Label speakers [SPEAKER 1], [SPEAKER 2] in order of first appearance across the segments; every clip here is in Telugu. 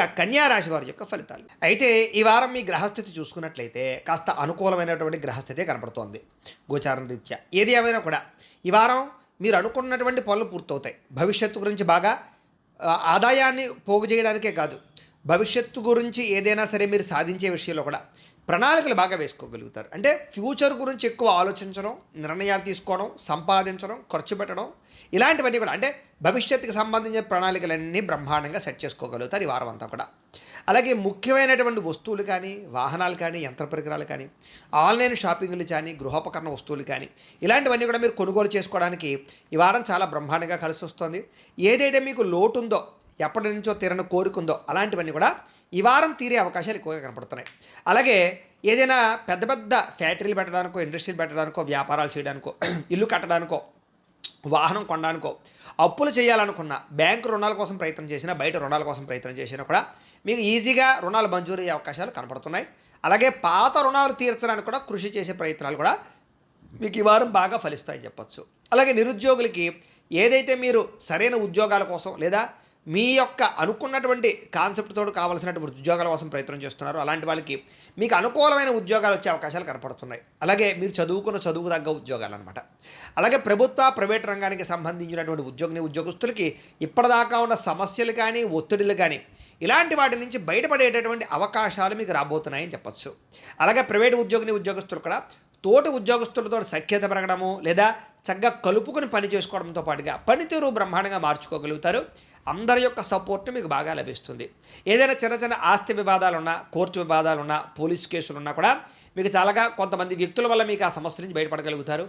[SPEAKER 1] ఇక కన్యా రాశి వారి యొక్క ఫలితాలు. అయితే ఈ వారం మీ గ్రహస్థితి చూసుకున్నట్లయితే కాస్త అనుకూలమైనటువంటి గ్రహస్థితే కనపడుతోంది గోచారం రీత్యా. ఏది ఏమైనా కూడా ఈ వారం మీరు అనుకున్నటువంటి పనులు పూర్తవుతాయి. భవిష్యత్తు గురించి బాగా ఆదాయాన్ని పోగు చేయడానికే కాదు, భవిష్యత్తు గురించి ఏదైనా సరే మీరు సాధించే విషయంలో కూడా ప్రణాళికలు బాగా వేసుకోగలుగుతారు. అంటే ఫ్యూచర్ గురించి ఎక్కువ ఆలోచించడం, నిర్ణయాలు తీసుకోవడం, సంపాదించడం, ఖర్చు పెట్టడం, ఇలాంటివన్నీ కూడా అంటే భవిష్యత్తుకు సంబంధించిన ప్రణాళికలన్నీ బ్రహ్మాండంగా సెట్ చేసుకోగలుగుతారు ఈ వారం అంతా కూడా. అలాగే ముఖ్యమైనటువంటి వస్తువులు కానీ, వాహనాలు కానీ, యంత్ర పరికరాలు కానీ, ఆన్లైన్ షాపింగ్లు కానీ, గృహోపకరణ వస్తువులు కానీ, ఇలాంటివన్నీ కూడా మీరు కొనుగోలు చేసుకోవడానికి ఈ వారం చాలా బ్రహ్మాండంగా కలిసి వస్తుంది. ఏదైతే మీకు లోటు ఉందో, ఎప్పటి నుంచో తీరని కోరిక ఉందో అలాంటివన్నీ కూడా ఈ వారం తీరే అవకాశాలు ఎక్కువగా కనపడుతున్నాయి. అలాగే ఏదైనా పెద్ద పెద్ద ఫ్యాక్టరీలు పెట్టడానికో, ఇండస్ట్రీలు పెట్టడానికో, వ్యాపారాలు చేయడానికో, ఇల్లు కట్టడానికో, వాహనం కొనడానికో, అప్పులు చేయాలనుకున్న బ్యాంకు రుణాల కోసం ప్రయత్నం చేసినా, బయట రుణాల కోసం ప్రయత్నం చేసినా కూడా మీకు ఈజీగా రుణాలు మంజూరు అయ్యే అవకాశాలు కనపడుతున్నాయి. అలాగే పాత రుణాలు తీర్చడానికి కూడా కృషి చేసే ప్రయత్నాలు కూడా మీకు ఈ వారం బాగా ఫలిస్తాయని చెప్పొచ్చు. అలాగే నిరుద్యోగులకి ఏదైతే మీరు సరైన ఉద్యోగాల కోసం లేదా మీ యొక్క అనుకున్నటువంటి కాన్సెప్ట్తో కావాల్సినటువంటి ఉద్యోగాల కోసం ప్రయత్నం చేస్తున్నారు, అలాంటి వాళ్ళకి మీకు అనుకూలమైన ఉద్యోగాలు వచ్చే అవకాశాలు కనపడుతున్నాయి. అలాగే మీరు చదువుకున్న చదువుకు తగ్గ ఉద్యోగాలు అనమాట. అలాగే ప్రభుత్వ ప్రైవేట్ రంగానికి సంబంధించినటువంటి ఉద్యోగస్తులకి ఇప్పటిదాకా ఉన్న సమస్యలు కానీ, ఒత్తిడులు కానీ, ఇలాంటి వాటి నుంచి బయటపడేటటువంటి అవకాశాలు మీకు రాబోతున్నాయని చెప్పచ్చు. అలాగే ప్రైవేట్ ఉద్యోగస్తులు కూడా తోటి ఉద్యోగస్తులతో సఖ్యత పెరగడము లేదా చక్కగా కలుపుకొని పని చేసుకోవడంతో పాటుగా పనితీరు బ్రహ్మాండంగా మార్చుకోగలుగుతారు. అందరి యొక్క సపోర్ట్ మీకు బాగా లభిస్తుంది. ఏదైనా చిన్న చిన్న ఆస్తి వివాదాలున్నా, కోర్టు వివాదాలున్నా, పోలీస్ కేసులున్నా కూడా మీకు చాలాగా కొంతమంది వ్యక్తుల వల్ల మీకు ఆ సమస్య నుంచి బయటపడగలుగుతారు.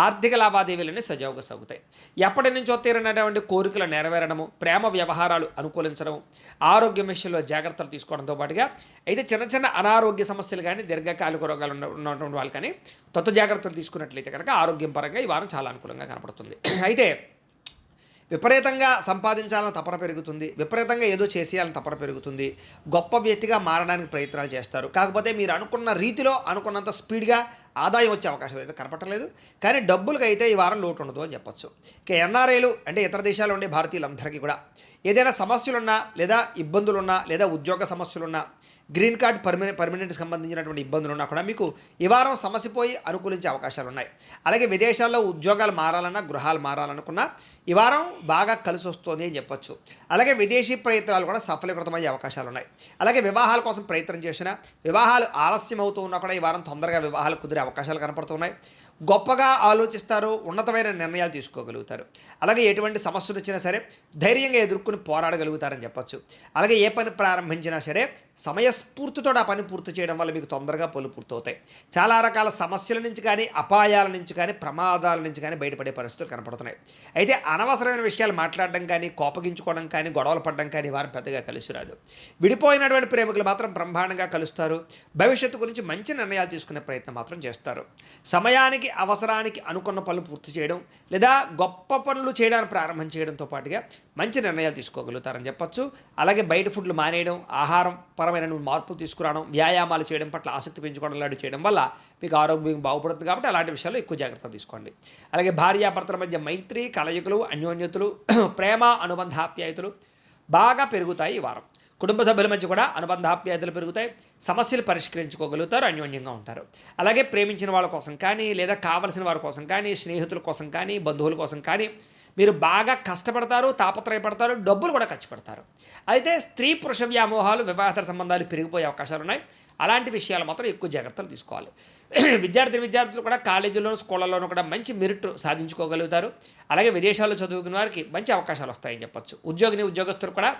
[SPEAKER 1] ఆర్థిక లావాదేవీలన్నీ సజావుగా సాగుతాయి. ఎప్పటి నుంచో తీరినటువంటి కోరికలు నెరవేరడము, ప్రేమ వ్యవహారాలు అనుకూలించడం, ఆరోగ్యం విషయంలో జాగ్రత్తలు తీసుకోవడంతో పాటుగా అయితే చిన్న చిన్న అనారోగ్య సమస్యలు కానీ, దీర్ఘకాలిక రోగాలు ఉన్నటువంటి వాళ్ళు కానీ జాగ్రత్తలు తీసుకున్నట్లయితే కనుక ఆరోగ్యం పరంగా ఈ వారం చాలా అనుకూలంగా కనపడుతుంది. అయితే విపరీతంగా సంపాదించాలని తపన పెరుగుతుంది, విపరీతంగా ఏదో చేసేయాలని తపన పెరుగుతుంది, గొప్ప వ్యక్తిగా మారడానికి ప్రయత్నాలు చేస్తారు. కాకపోతే మీరు అనుకున్న రీతిలో అనుకున్నంత స్పీడ్గా ఆదాయం వచ్చే అవకాశం అయితే కనపడలేదు. కానీ డబ్బులకి అయితే ఈ వారం లోటు ఉండదు అని చెప్పొచ్చు. ఇక ఎన్ఆర్ఐలు అంటే ఇతర దేశాల్లో ఉండే భారతీయులందరికీ కూడా ఏదైనా సమస్యలున్నా లేదా ఇబ్బందులున్నా లేదా ఉద్యోగ సమస్యలున్నా, గ్రీన్ కార్డ్ పర్మనెంట్కి సంబంధించినటువంటి ఇబ్బందులు ఉన్నా కూడా మీకు ఈ వారం సమస్య పోయి అనుకూలించే అవకాశాలు ఉన్నాయి. అలాగే విదేశాల్లో ఉద్యోగాలు మారాలన్నా, గృహాలు మారాలనుకున్నా ఈ వారం బాగా కలిసి వస్తుంది అని చెప్పొచ్చు. అలాగే విదేశీ ప్రయత్నాలు కూడా సఫలీకృతమయ్యే అవకాశాలు ఉన్నాయి. అలాగే వివాహాల కోసం ప్రయత్నం చేసినా, వివాహాలు ఆలస్యం అవుతూ ఉన్నా కూడా ఈ వారం తొందరగా వివాహాలు కుదిరే అవకాశాలు కనపడుతున్నాయి. గొప్పగా ఆలోచిస్తారు, ఉన్నతమైన నిర్ణయాలు తీసుకోగలుగుతారు. అలాగే ఎటువంటి సమస్యలు వచ్చినా సరే ధైర్యంగా ఎదుర్కొని పోరాడగలుగుతారని చెప్పొచ్చు. అలాగే ఏ పని ప్రారంభించినా సరే సమయస్ఫూర్తితో ఆ పని పూర్తి చేయడం వల్ల మీకు తొందరగా పనులు పూర్తవుతాయి. చాలా రకాల సమస్యల నుంచి కానీ, అపాయాల నుంచి కానీ, ప్రమాదాల నుంచి కానీ బయటపడే పరిస్థితులు కనపడుతున్నాయి. అయితే అనవసరమైన విషయాలు మాట్లాడడం కానీ, కోపగించుకోవడం కానీ, గొడవలు పడడం కానీ వారు పెద్దగా కలిసి రాదు. విడిపోయినటువంటి ప్రేమికులు మాత్రం బ్రహ్మాండంగా కలుస్తారు. భవిష్యత్తు గురించి మంచి నిర్ణయాలు తీసుకునే ప్రయత్నం మాత్రం చేస్తారు. సమయానికి, అవసరానికి అనుకున్న పనులు పూర్తి చేయడం లేదా గొప్ప పనులు చేయడానికి ప్రారంభం చేయడంతో పాటుగా మంచి నిర్ణయాలు తీసుకోగలుగుతారని చెప్పొచ్చు. అలాగే బయట ఫుడ్లు మానేయడం, ఆహారం పరమైన మార్పులు తీసుకురావడం, వ్యాయామాలు చేయడం పట్ల ఆసక్తి పెంచుకోవడం లాంటివి చేయడం వల్ల మీకు ఆరోగ్యం బాగుపడుతుంది. కాబట్టి అలాంటి విషయాల్లో ఎక్కువ జాగ్రత్తలు తీసుకోండి. అలాగే భార్యాభర్తల మధ్య మైత్రి, కలయికలు, అన్యోన్యతలు, ప్రేమ, అనుబంధాప్యాయతలు బాగా పెరుగుతాయి ఈ వారం. కుటుంబ సభ్యుల మధ్య కూడా అనుబంధాప్యాయతలు పెరుగుతాయి. సమస్యలు పరిష్కరించుకోగలుగుతారు, అన్యోన్యంగా ఉంటారు. అలాగే ప్రేమించిన వాళ్ళ కోసం కానీ లేదా కావలసిన వారి కోసం కానీ, స్నేహితుల కోసం కానీ, బంధువుల కోసం కానీ మీరు బాగా కష్టపడతారు, తాపత్రయపడతారు, డబ్బులు కూడా ఖర్చు పెడతారు. అయితే స్త్రీ పురుష వ్యామోహాలు, వివాహేతర సంబంధాలు పెరిగిపోయే అవకాశాలు ఉన్నాయి. అలాంటి విషయాలు మాత్రం ఎక్కువ జాగ్రత్తలు తీసుకోవాలి. విద్యార్థులు కూడా కాలేజీల్లోనూ, స్కూళ్ళలోనూ కూడా మంచి మెరిట్ సాధించుకోగలుగుతారు. అలాగే విదేశాల్లో చదువుకునే వారికి మంచి అవకాశాలు వస్తాయని చెప్పొచ్చు. ఉద్యోగస్తులు కూడా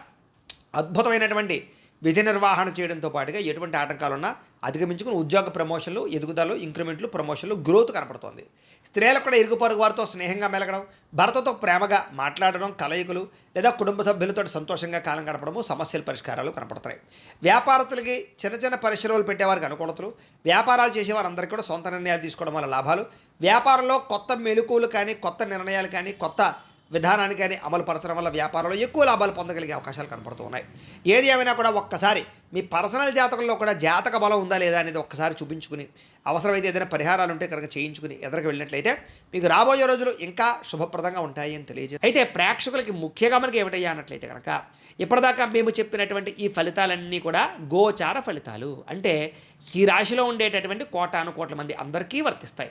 [SPEAKER 1] అద్భుతమైనటువంటి విధి నిర్వహణ చేయడంతో పాటుగా ఎటువంటి ఆటంకాలున్నా అధిగమించుకుని ఉద్యోగ ప్రమోషన్లు, ఎదుగుదల, ఇంక్రిమెంట్లు, ప్రమోషన్లు, గ్రోత్ కనపడుతోంది. స్త్రీలకు కూడా ఇరుగు పొరుగు వారితో స్నేహంగా మెలగడం, భర్తతో ప్రేమగా మాట్లాడడం, కలయికలు లేదా కుటుంబ సభ్యులతో సంతోషంగా కాలం గడపడము, సమస్యల పరిష్కారాలు కనపడుతున్నాయి. వ్యాపారస్తులకి చిన్న చిన్న పరిశ్రమలు పెట్టేవారికి అనుకూలతలు, వ్యాపారాలు చేసేవారందరికీ కూడా సొంత నిర్ణయాలు తీసుకోవడం వల్ల లాభాలు, వ్యాపారంలో కొత్త మెళుకువలు కానీ, కొత్త నిర్ణయాలు కానీ, కొత్త విధానాన్ని కానీ అమలు పరచడం వల్ల వ్యాపారంలో ఎక్కువ లాభాలు పొందగలిగే అవకాశాలు కనపడుతూ ఉన్నాయి. ఏది ఏమైనా కూడా ఒక్కసారి మీ పర్సనల్ జాతకంలో కూడా జాతక బలం ఉందా లేదా అనేది ఒక్కసారి చూపించుకుని, అవసరమైతే ఏదైనా పరిహారాలు ఉంటే కనుక చేయించుకుని ఎదురుకు వెళ్ళినట్లయితే మీకు రాబోయే రోజులు ఇంకా శుభప్రదంగా ఉంటాయి అని తెలియజేసి, అయితే ప్రేక్షకులకి ముఖ్యంగా మనకి ఏమిటయ్యా అన్నట్లయితే కనుక ఇప్పటిదాకా మేము చెప్పినటువంటి ఈ ఫలితాలన్నీ కూడా గోచార ఫలితాలు, అంటే ఈ రాశిలో ఉండేటటువంటి కోటాను కోట్ల మంది అందరికీ వర్తిస్తాయి.